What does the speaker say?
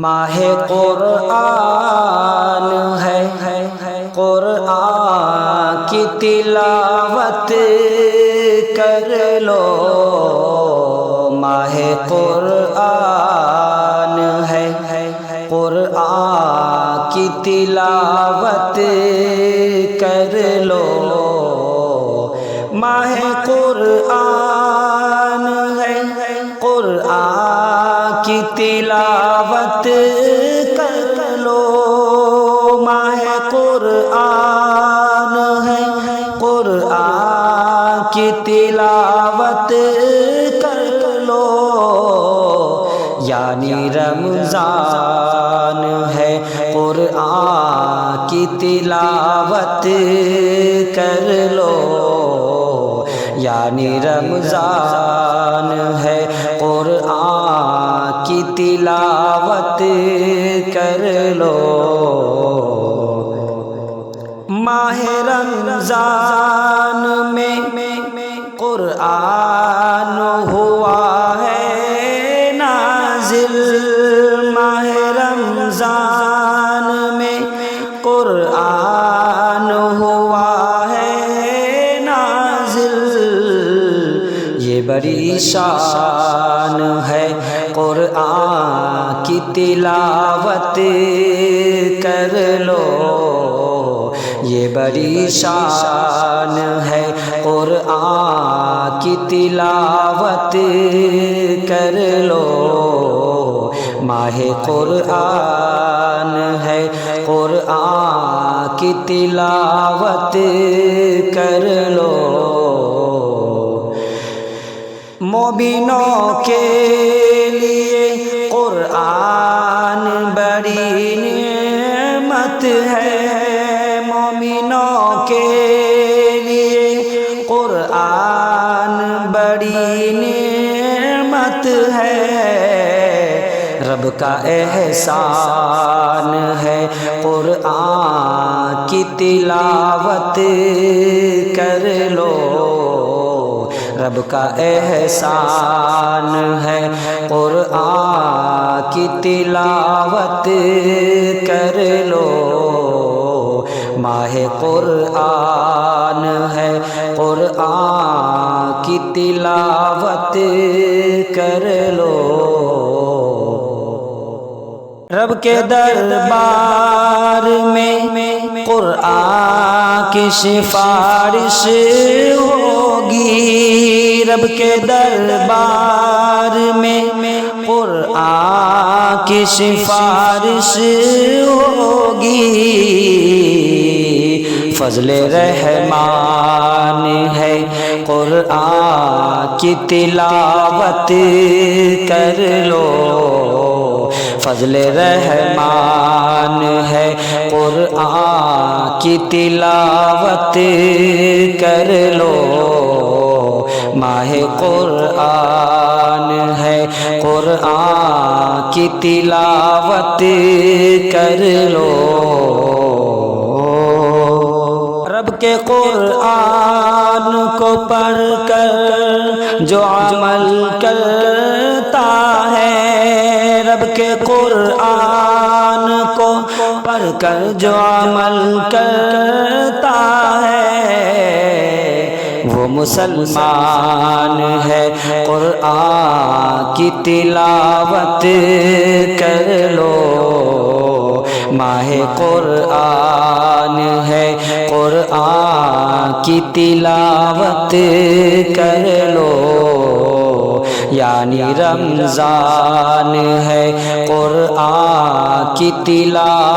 ماہ قرآن ہے، قرآن کی تلاوت کر لو۔ ماہ قرآن ہے، قرآن کی تلاوت کر لو۔ ماہ قرآن ہے، قرآن کی تلاوت کر لو۔ ماہ قرآن ہے، قرآن کی تلاوت کر لو۔ یعنی رمضان ہے، قرآن کی تلاوت کر لو۔ یعنی رمضان ہے، قرآن کی تلاوت کر لو۔ ماہ رمضان میں قرآن ہوا ہے نازل۔ ماہ رمضان میں قرآن ہوا ہے نازل۔ یہ بڑی شان ہے، قرآن کی تلاوت کر لو۔ یہ بڑی شان ہے، قرآن کی تلاوت کر لو۔ ماہ قرآن ہے، قرآن کی تلاوت کر لو۔ مومنوں کے لیے قرآن بڑی نعمت ہے۔ مومنوں کے لیے قرآن بڑی نعمت ہے۔ رب کا احسان ہے، قرآن کی تلاوت کر لو۔ رب کا احسان ہے، قرآن کی تلاوت کر لو۔ ماہ قرآن ہے، قرآن کی تلاوت کر لو۔ رب کے دربار میں قرآن کی سفارش ہوگی۔ رب کے دربار میں قرآن کی سفارش ہوگی۔ فضل رحمان ہے، قرآن کی تلاوت کر لو۔ فضل رحمان ہے، قرآن کی تلاوت کر لو۔ ماہ قرآن ہے، قرآن کی تلاوت کر لو۔ رب کے قرآن کو پڑھ کر جو عمل کرتا ہے، رب کے قرآن کو پڑھ کر جو عمل کرتا ہے، وہ مسلمان ہے۔ قرآن کی تلاوت کر لو۔ ماہ قرآن ہے، قرآن کی تلاوت کر لو۔ یعنی رمضان ہے، قرآن کی تلاوت